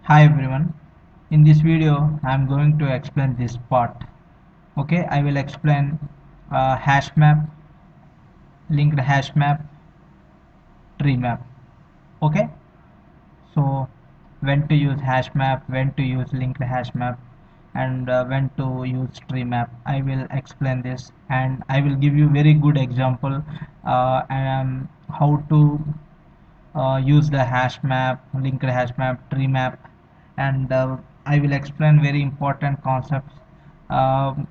Hi everyone, in this video I am going to explain this part. Okay, I will explain Hashmap, linked Hashmap TreeMap. Okay, so when to use Hashmap, when to use linked Hashmap, and when to use TreeMap. I will explain this and I will give you very good example and how to use the Hashmap, linked Hashmap, TreeMap, and I will explain very important concepts. Um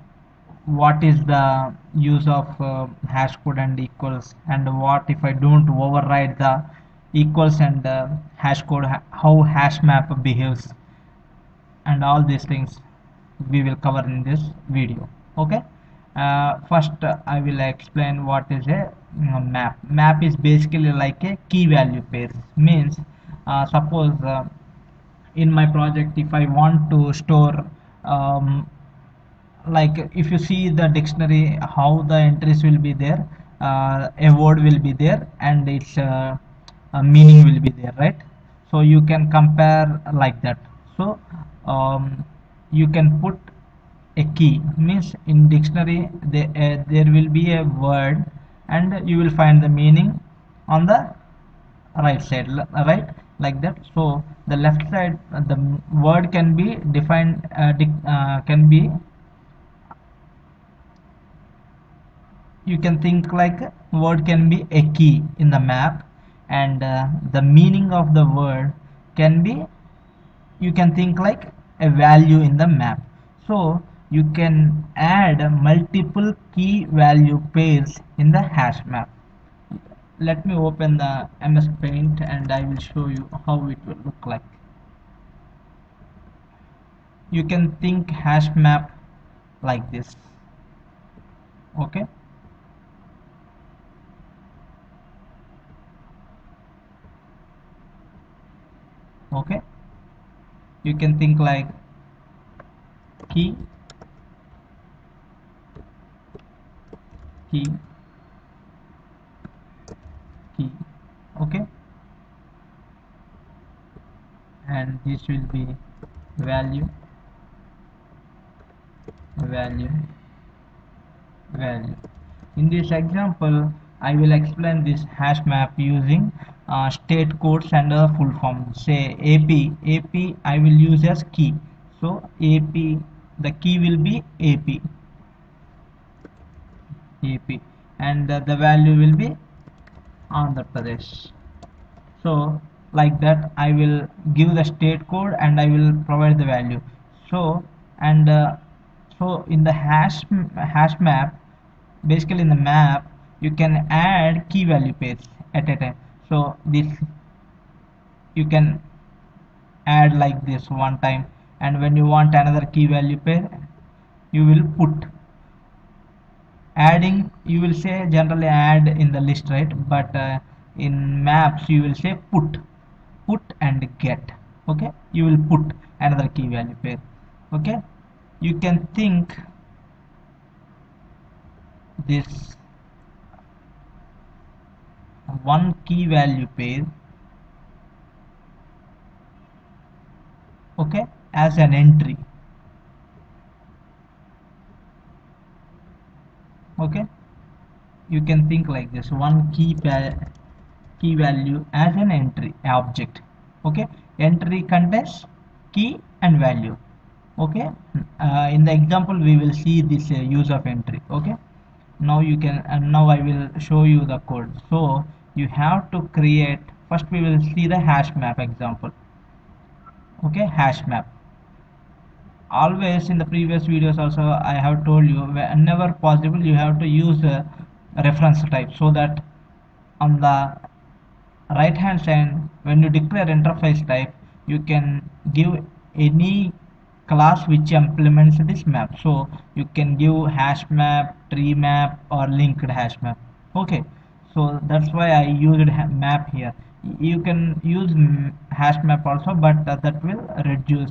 what is the use of hash code and equals, and what if I don't override the equals and hash code, how hash map behaves, and all these things we will cover in this video. Okay, first I will explain what is a map is basically like a key value pair. Means suppose in my project, if I want to store um, like if you see the dictionary, how the entries will be there, a word will be there and its meaning will be there, right? So you can compare like that. So you can put a key, means in dictionary there will be a word and you will find the meaning on the right side, right, like that. So the left side, the word can be defined, can be, you can think like word can be a key in the map, and the meaning of the word can be, you can think like a value in the map. So you can add multiple key value pairs in the hash map. Let me open the MS Paint and I will show you how it will look like. You can think hash map like this. Okay, okay, you can think like key, key, key. Okay, and this will be value, value, value. In this example, I will explain this hash map using state codes and a full form. Say AP I will use as key. So AP, the key will be AP, and the value will be Andhra Pradesh. So like that I will give the state code and I will provide the value. So and so in the hash map, basically in the map you can add key value pairs at a time. So this you can add like this one time, and when you want another key value pair you will put adding, you will say generally add in the list, right? But in maps you will say put and get. Okay, you will put another key value pair. Okay, you can think this one key value pair, okay, as an entry. Okay, you can think like this, one key value as an entry object. Okay, entry contains key and value. Okay, in the example we will see this use of entry. Okay, now you can, and now I will show you the code. So you have to create, first we will see the hash map example. Okay, hash map. Always in the previous videos also I have told you, whenever possible you have to use a reference type, so that on the right hand side when you declare interface type you can give any class which implements this map. So you can give hash map, tree map, or linked hash map. Okay, so that's why I used map here. You can use hash map also, but that will reduce,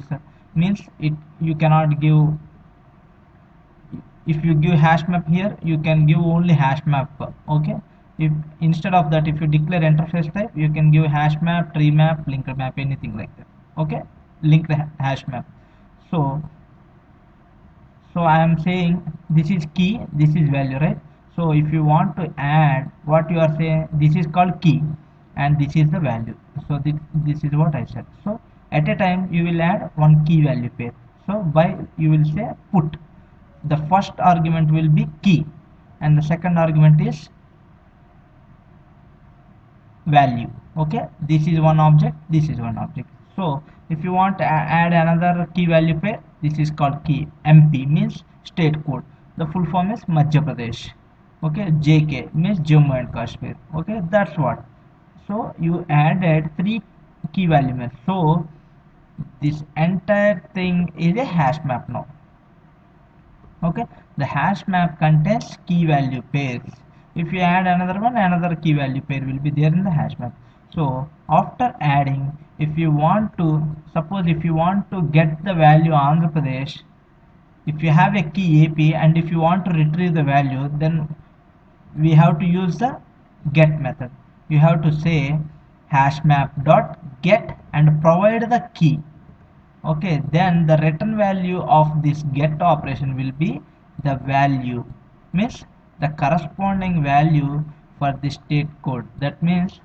means it, you cannot give, if you give hash map here you can give only hash map. Okay, if instead of that, if you declare interface type you can give hash map, tree map, linked map, anything like that. Okay, linked hash map. So I am saying this is key, this is value, right? So if you want to add, what you are saying, this is called key and this is the value. So this is what I said. So at a time you will add one key value pair. So by you will say put, the first argument will be key and the second argument is value. Okay, this is one object, this is one object. So if you want to add another key value pair, this is called key. MP means state code, the full form is Madhya Pradesh. Okay, JK means Jammu and Kashmir. Okay, that's what. So you added three key value maps. So this entire thing is a hash map now. Okay, the hash map contains key value pairs. If you add another one, another key value pair will be there in the hash map. So after adding, if you want to, suppose if you want to get the value Andhra Pradesh, if you have a key AP and if you want to retrieve the value, then we have to use the get method. You have to say hashmap dot get and provide the key. Okay, then the return value of this get operation will be the value, means the corresponding value for the state code. That means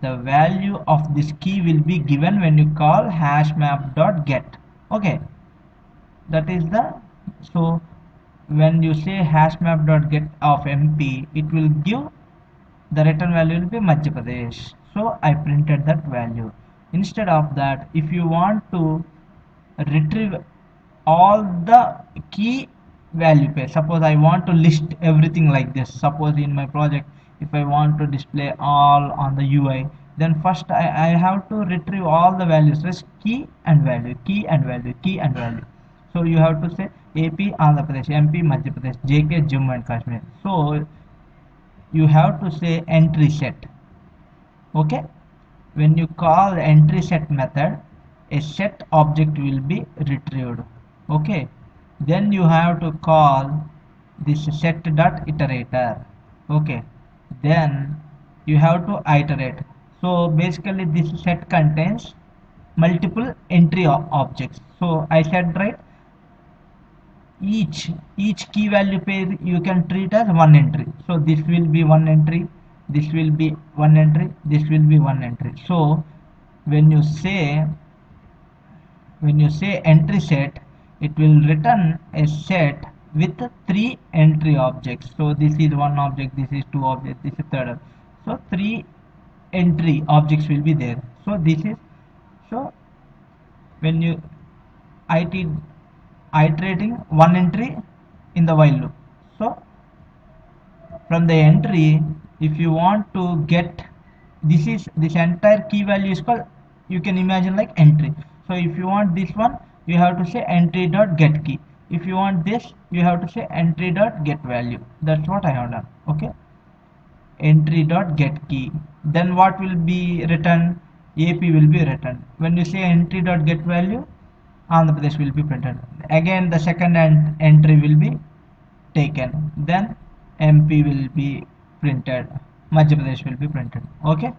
the value of this key will be given when you call hashmap.get. Okay, that is the, so when you say hashmap.get of MP, it will give the return value will be Madhya Pradesh. So I printed that value. Instead of that, if you want to retrieve all the key value pair, suppose I want to list everything like this. Suppose in my project, if I want to display all on the UI, then first I have to retrieve all the values, just key and value, key and value, key and value. So you have to say AP Andhra Pradesh, MP Madhya Pradesh, JK Jammu and Kashmir. So you have to say entry set. Okay, when you call the entry set method, a set object will be retrieved. Okay, then you have to call this set dot iterator. Okay, then you have to iterate. So basically this set contains multiple entry objects. So I said, right, each key value pair you can treat as one entry. So this will be one entry, this will be one entry, this will be one entry. So when you say entry set, it will return a set with three entry objects. So this is one object, this is two objects, this is third. So three entry objects will be there. So this is, so when you iterating one entry in the while loop. So from the entry, if you want to get, this entire key value is called, you can imagine like entry. So if you want this one, you have to say entry dot get key. If you want this, you have to say entry dot get value. That's what I have done. Okay, entry dot get key. Then what will be returned? AP will be returned. When you say entry dot get value, Andhra Pradesh will be printed. Again the second entry will be taken. Then MP will be printed. Madhya Pradesh will be printed. Okay.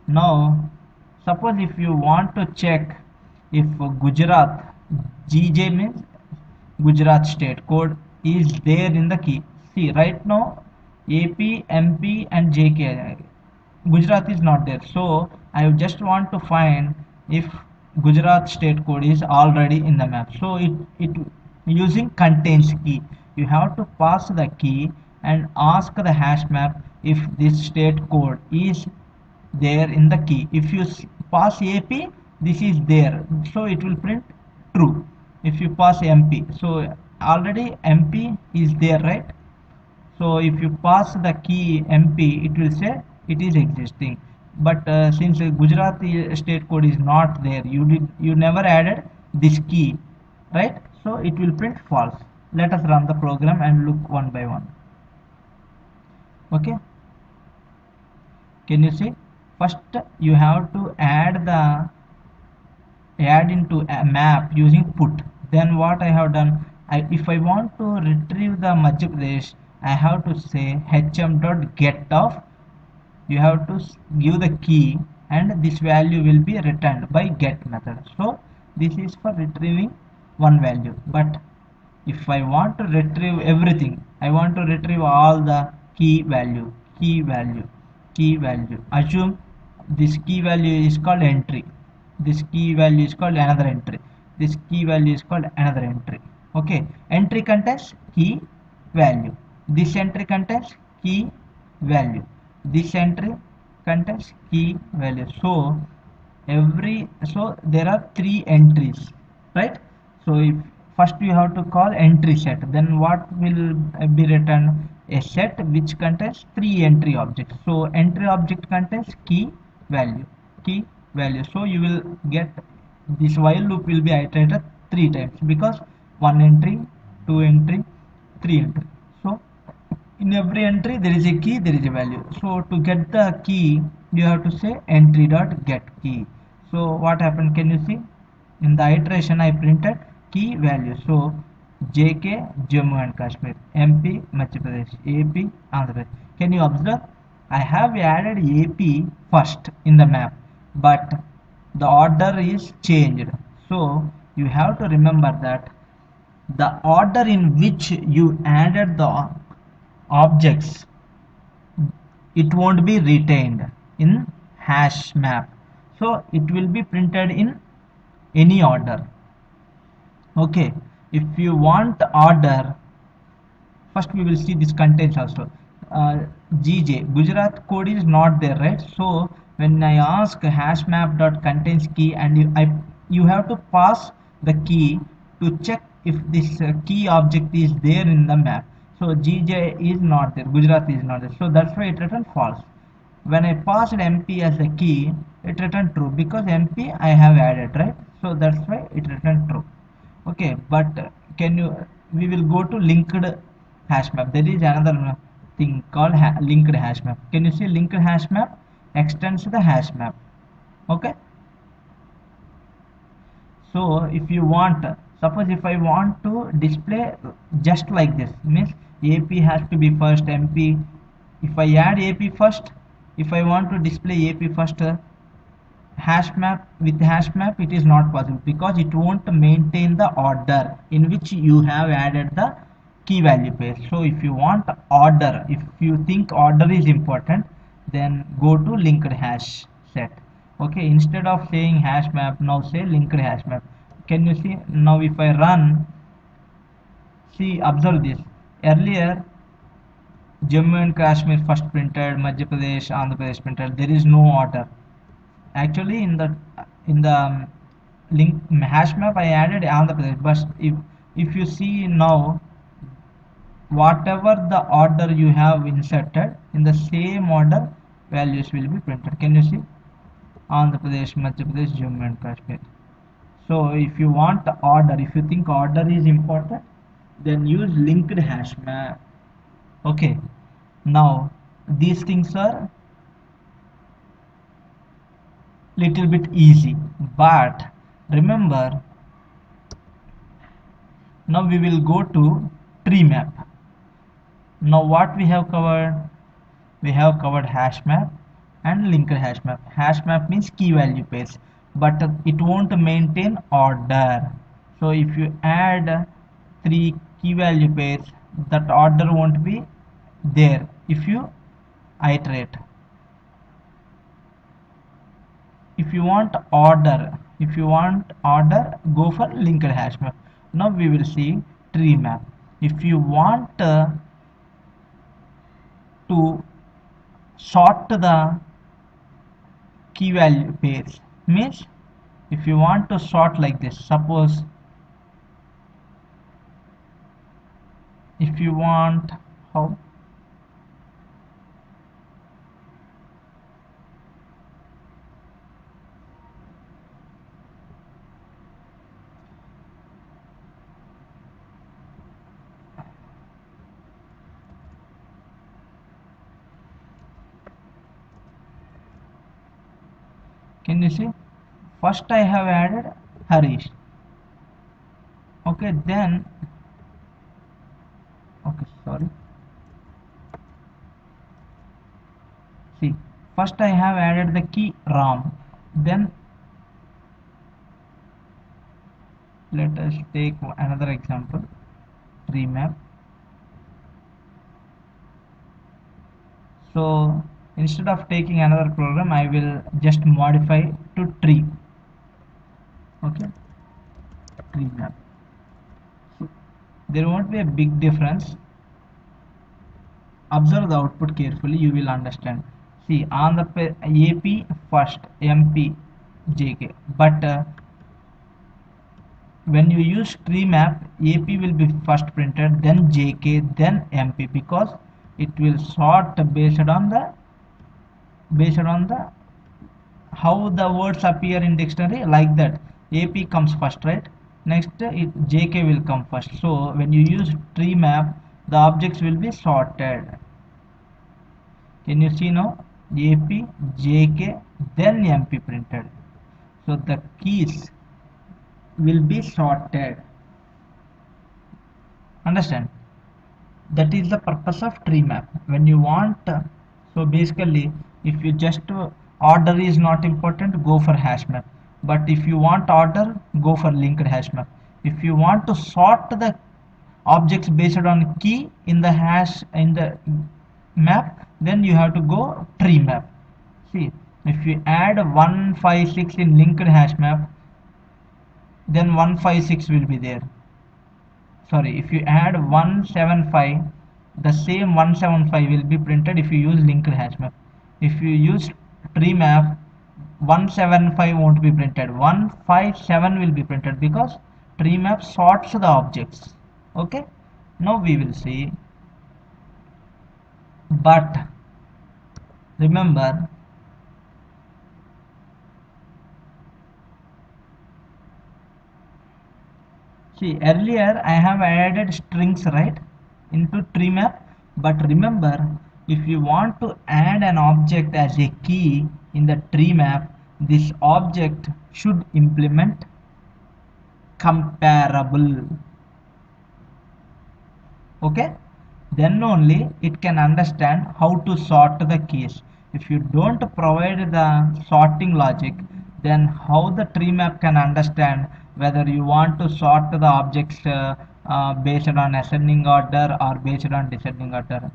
Now suppose if you want to check if Gujarat, GJ means Gujarat state code, is there in the key. See, right now AP, MP and JK, Gujarat is not there. So I just want to find if Gujarat state code is already in the map. So it using contains key. You have to pass the key and ask the hash map if this state code is there in the key. If you pass AP, this is there, so it will print true. If you pass MP, so already MP is there, right? So if you pass the key MP, it will say it is existing. But since Gujarati state code is not there, you never added this key, right? So it will print false. Let us run the program and look one by one. Okay, can you see? First you have to add into a map using put. Then what I have done, if I want to retrieve the Madhya Pradesh, I have to say hm.get of, you have to give the key and this value will be returned by get method. So This is for retrieving one value. But if I want to retrieve everything, I want to retrieve all the key value, key value, key value. Assume this key value is called entry. This key value is called another entry. This key value is called another entry. Okay, entry contains key value. This entry contains key value. This entry contains key value. So there are three entries, right? So if first you have to call entry set, then what will be written? A set which contains three entry objects. So entry object contains key value, key value. So you will get this while loop will be iterated three times, because one entry, two entry, three entry. So in every entry there is a key, there is a value. So to get the key you have to say entry dot get key. So what happened, can you see? In the iteration I printed key value. So JK Jammu and Kashmir, MP Madhya Pradesh, AP Andhra Pradesh. Can you observe, I have added AP first in the map, but the order is changed. So you have to remember that the order in which you added the objects, it won't be retained in hash map. So it will be printed in any order. Okay, if you want order, first we will see this contains also. GJ Gujarat code is not there, right? So when I ask hashmap dot contains key, and you have to pass the key to check if this key object is there in the map. So GJ is not there, Gujarat is not there, so that's why it returned false. When I passed MP as a key, it returned true, because MP I have added, right? So that's why it returned true. Okay, but can you, we will go to linked hash map. There is another thing called linked hash map. Can you see linked hash map extends the hash map? Okay, so if you want, suppose if I want to display just like this, means AP has to be first, MP, if I add AP first, if I want to display AP first, hash map, with hash map it is not possible, because it won't maintain the order in which you have added the key value pairs. So if you want order, if you think order is important, then go to linked hash set. Okay, instead of saying hash map, now say linked hash map. Can you see now? If I run, see, observe this. Earlier Jammu and Kashmir first printed, Madhya Pradesh, Andhra Pradesh printed, there is no order. Actually in the link hash map I added Andhra Pradesh, but if you see now, whatever the order you have inserted, in the same order values will be printed. Can you see? Andhra Pradesh, Madhya Pradesh, Jammu and Kashmir. So if you want order, if you think order is important, then use linked hash map. Okay, now these things are little bit easy, but remember, now we will go to tree map. Now what we have covered? We have covered hash map and linked hash map. Hash map means key value pairs, but it won't maintain order. So if you add three key value pairs, that order won't be there if you iterate. If you want order, go for linked hash map. Now we will see tree map. If you want to sort the key value pairs, means if you want to sort like this, suppose if you want, how, can you see? First I have added Harish. Okay, then, okay, sorry, see, first I have added the key Ram, then let us take another example, TreeMap. So instead of taking another program, I will just modify to tree. Okay, TreeMap. So there won't be a big difference. Observe the output carefully, you will understand. See, on the AP first, MP, JK, but when you use TreeMap, AP will be first printed, then JK, then MP, because it will sort based on the how the words appear in dictionary, like that. AP comes first, right? Next, JK will come first. So when you use TreeMap, the objects will be sorted. Can you see now? AP, JK, then MP printed. So the keys will be sorted. Understand? That is the purpose of TreeMap. When you want, so basically, if you just order is not important, go for Hashmap. But if you want order, go for linked Hashmap. If you want to sort the objects based on key in the hash in the map, then you have to go TreeMap. See, if you add 156 in linked Hashmap, then 156 will be there. Sorry, if you add 175, the same 175 will be printed if you use linked Hashmap. If you use TreeMap, 175 won't be printed, 157 will be printed, because TreeMap sorts the objects. Okay, now we will see. But remember, see, earlier I have added strings, right, into TreeMap. But remember, if you want to add an object as a key in the TreeMap, this object should implement comparable. Okay, then only it can understand how to sort the keys. If you don't provide the sorting logic, then how the TreeMap can understand whether you want to sort the objects based on ascending order or based on descending order?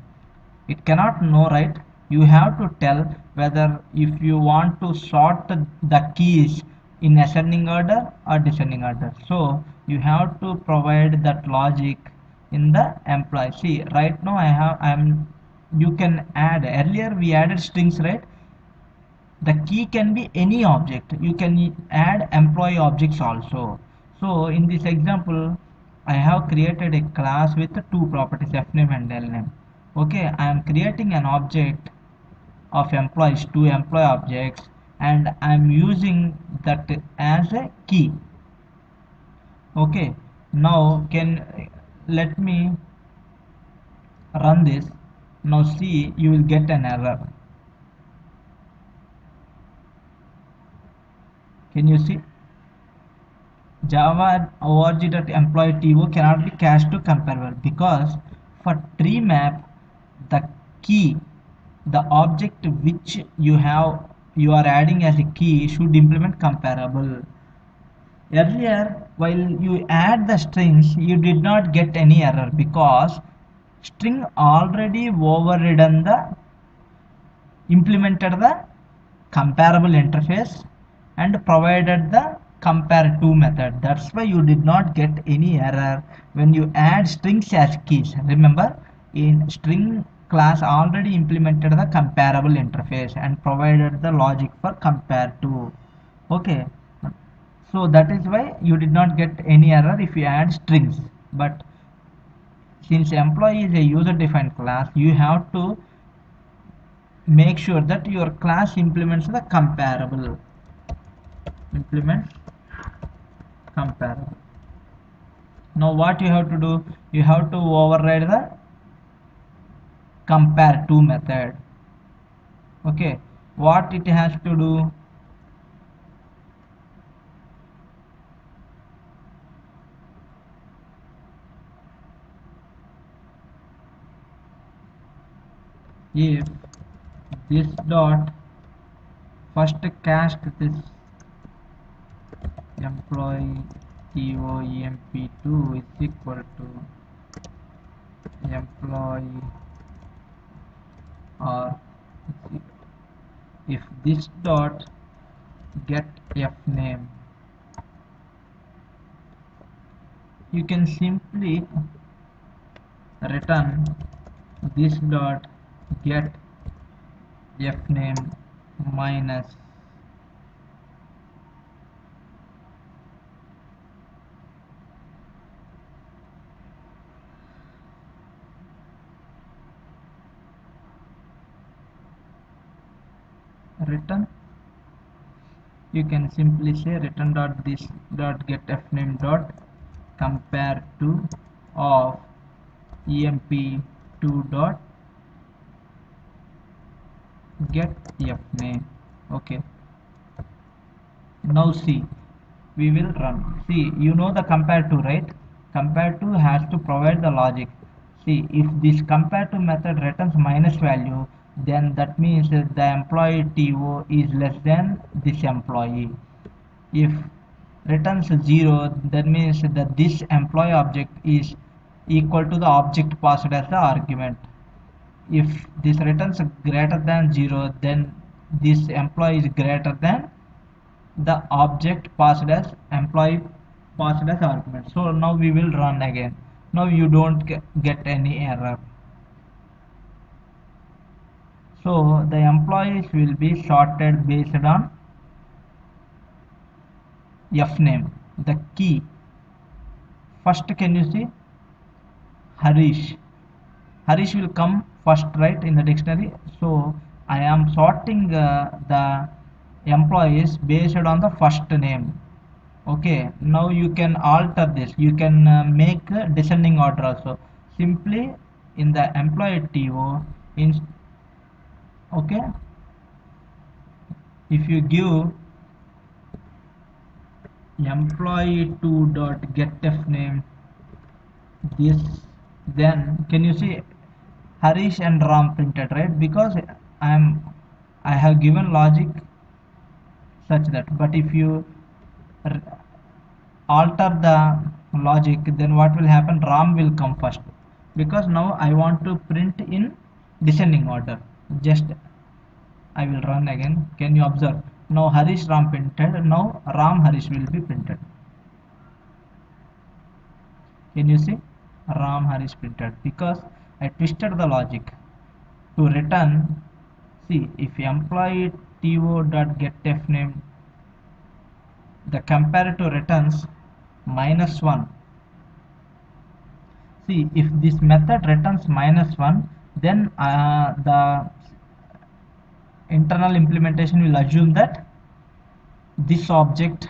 It cannot know, right? You have to tell whether if you want to sort the keys in ascending order or descending order. So you have to provide that logic in the employee. See, right now I'm you can add, earlier we added strings, right? The key can be any object. You can add employee objects also. So in this example, I have created a class with two properties, fname and lname. Okay, I am creating an object of employees, two employee objects, and I am using that as a key. Okay, now let me run this. Now see, you will get an error. Can you see? Java org.employee.to cannot be cached to comparable, because for TreeMap, the key, the object which you are adding as a key should implement comparable. Earlier, while you add the strings, you did not get any error, because string already overridden the implemented the comparable interface and provided the compare to method. That's why you did not get any error when you add strings as keys. Remember, in string class already implemented the comparable interface and provided the logic for compare to. Okay, so that is why you did not get any error if you add strings. But since employee is a user defined class, you have to make sure that your class implements the comparable. Implement comparable. Now what you have to do, you have to override the compare to method. Okay, what it has to do, if this dot first cast this employee TOEMP2 is equal to employee, or if this dot get fname, you can simply return this dot get fname minus return. You can simply say return dot this dot get fname dot compare to of emp2 dot get fname. Okay, now see, we will run. See, you know the compare to, right? Compare to has to provide the logic. See, if this compare to method returns minus value, then that means that the employee TO is less than this employee. If returns 0, that means that this employee object is equal to the object passed as the argument. If this returns greater than 0, then this employee is greater than the object passed as employee passed as argument. So now we will run again. Now you don't get any error. So the employees will be sorted based on fname, the key. First, can you see Harish? Harish will come first, right, in the dictionary. So I am sorting the employees based on the first name. Okay, now you can alter this. You can make a descending order also. Simply in the employee TO, okay, if you give employee2 dot get fname this, then can you see Harish and Ram printed, right? Because I have given logic such that. But if you alter the logic, then what will happen? Ram will come first, because now I want to print in descending order. Just I will run again. Can you observe? Now Harish Ram printed. Now Ram Harish will be printed. Can you see? Ram Harish printed, because I twisted the logic to return. See, if employee TO dot get fname, the comparator returns -1. See, if this method returns -1, then the internal implementation will assume that this object,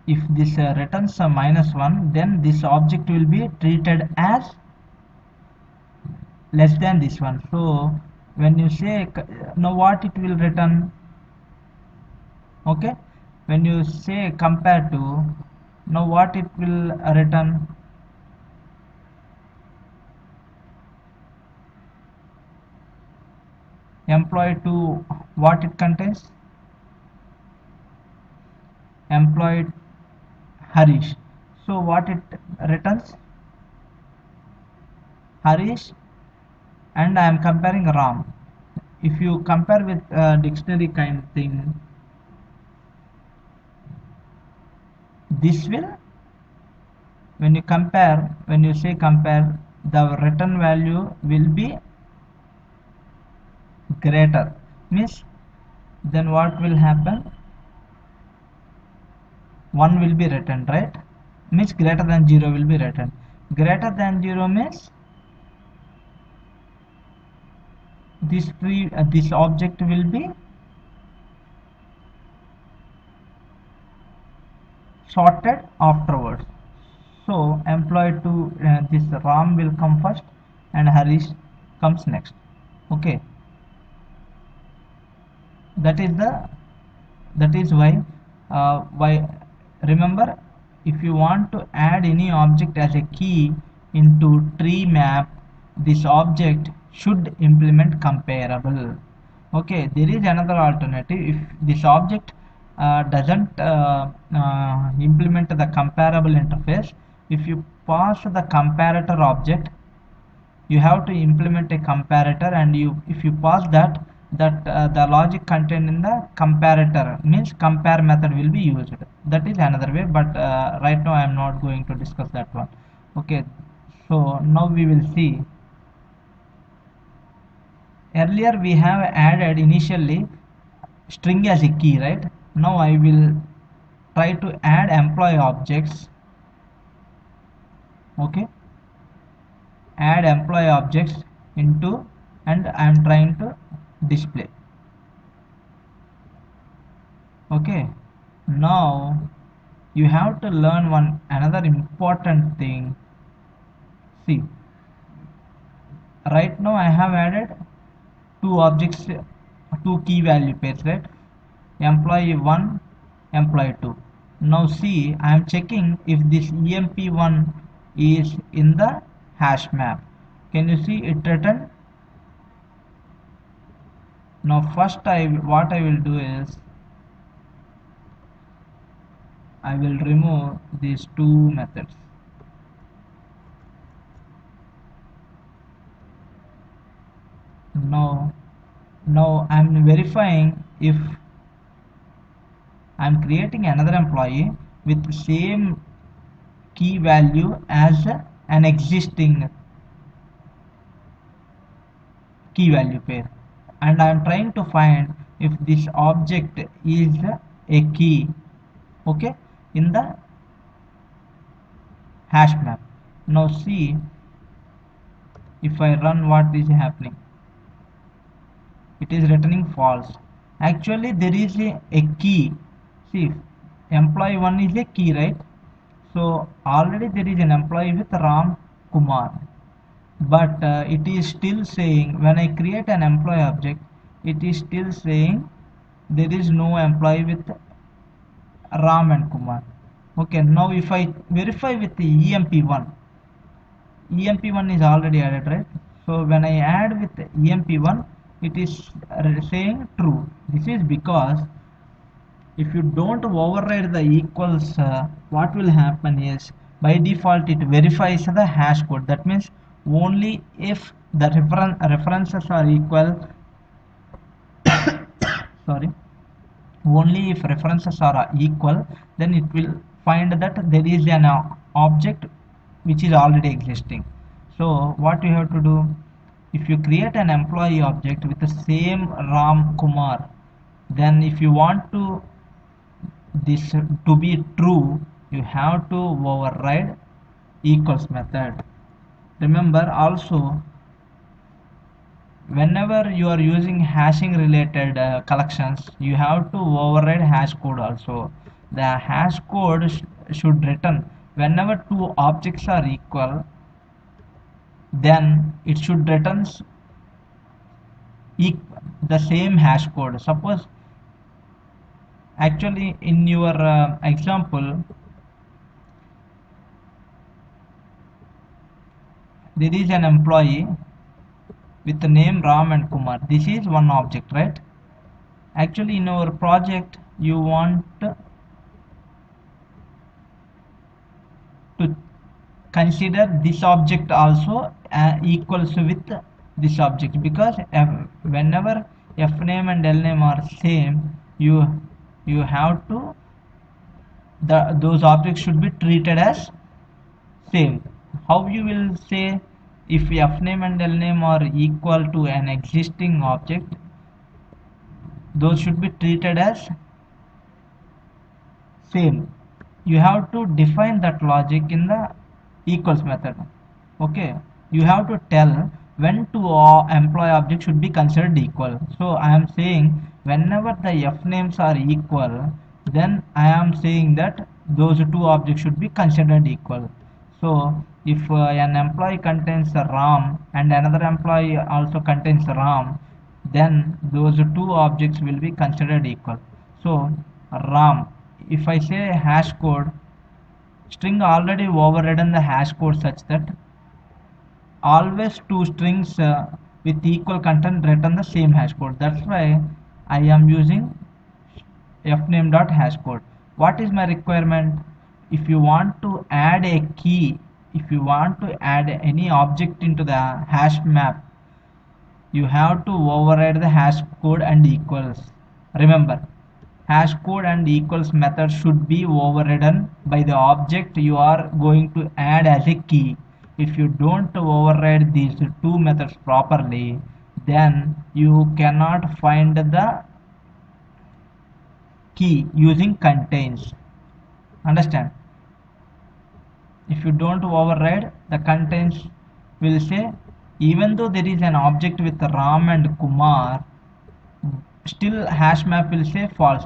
if this returns -1, then this object will be treated as less than this one. So when you say, now what it will return? Okay, when you say compare to, now what it will return? Employee to what it contains? Employee Harish. So what it returns? Harish, and I am comparing Ram. If you compare with dictionary kind thing, this will, when you compare, when you say compare, the return value will be greater, means then what will happen? 1 will be returned, right? Means greater than 0 will be returned. Greater than 0 means this object will be sorted afterwards. So employee to this Ram will come first and Harish comes next. Okay, that is why remember, if you want to add any object as a key into tree map, this object should implement comparable. Okay, there is another alternative. If this object doesn't implement the comparable interface. If you pass the comparator object, you have to implement a comparator, and if you pass that, the logic contained in the comparator means compare method will be used. That is another way, but right now I am not going to discuss that one. Okay, so now we will see. Earlier we have added initially string as a key, right? Now I will try to add employee objects. Okay, add employee objects into, and I am trying to display. Okay, now you have to learn another important thing. See, right now I have added two objects, two key value pairs, right? Employee 1, employee 2. Now see, I am checking if this emp1 is in the hash map. Can you see it written? Now first what I will do is I will remove these two methods. Now I'm verifying if I'm creating another employee with the same key value as an existing key value pair, and I am trying to find if this object is a key, okay, in the hash map. Now see, if I run, what is happening? It is returning false. Actually there is a key. See, employee 1 is a key, right? So already there is an employee with Ram Kumar, but it is still saying, when I create an employee object, it is still saying there is no employee with Ram and Kumar. Okay, now if I verify with the emp1, emp1 is already added, right? So when I add with emp1, it is saying true. This is because if you don't override the equals, what will happen is by default it verifies the hash code. That means only if the references are equal, sorry, only if references are equal, then it will find that there is an object which is already existing. So what you have to do, if you create an employee object with the same Ram Kumar, then if you want to this to be true, you have to override equals method. Remember also, whenever you are using hashing related collections, you have to override hash code also. The hash code should return whenever two objects are equal, then it should return the same hash code. Suppose actually in your example there is an employee with the name Ram and Kumar. This is one object, right? Actually in our project you want to consider this object also equals with this object, because whenever f name and l name are same, you have to those objects should be treated as same. How you will say if f name and l name are equal to an existing object, those should be treated as same. You have to define that logic in the equals method. Okay, you have to tell when two employee objects should be considered equal. So I am saying whenever the f names are equal, then I am saying that those two objects should be considered equal. So if an employee contains Ram and another employee also contains Ram, then those two objects will be considered equal. So Ram, if I say hash code, string already overridden the hash code such that always two strings with equal content return the same hash code. That's why I am using fname.hashcode. What is my requirement? If you want to add a key, if you want to add any object into the hash map, you have to override the hash code and equals. Remember, hash code and equals method should be overridden by the object you are going to add as a key. If you don't override these two methods properly, then you cannot find the key using contains. Understand? If you don't override, the contains will say even though there is an object with Ram and Kumar, still hash map will say false.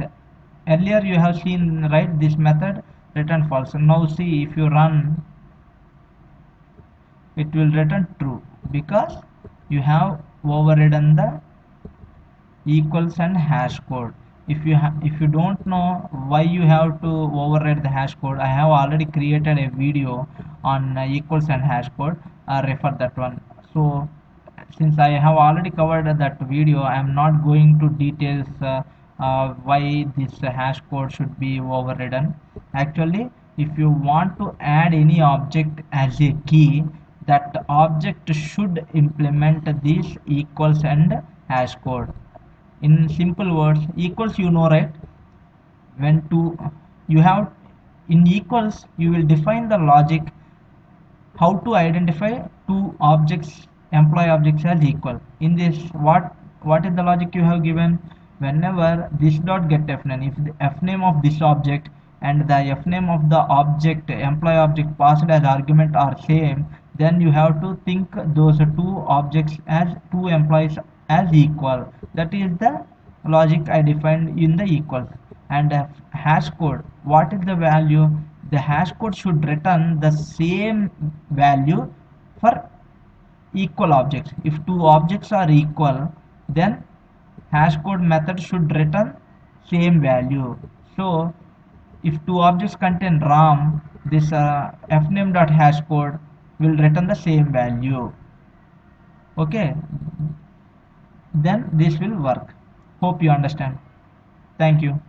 Earlier you have seen, right, this method return false. Now see, if you run, it will return true because you have overridden the equals and hash code. If you don't know why you have to override the hash code, I have already created a video on equals and hash code. Refer that one. So since I have already covered that video, I am not going to details why this hash code should be overridden. Actually, if you want to add any object as a key, that object should implement this equals and hash code. In simple words, equals, you know, right? When two, you have, in equals you will define the logic how to identify two objects, employee objects, as equal. In this, what is the logic you have given? Whenever this dot get fname, if the fname of this object and the fname of the object, employee object, passed as argument are same, then you have to think those two objects as two employees as equal. That is the logic I defined in the equals. And hash code, what is the value? The hash code should return the same value for equal objects. If two objects are equal, then hash code method should return same value. So if two objects contain ram, this fname.hashcode will return the same value. Okay, then this will work. Hope you understand. Thank you.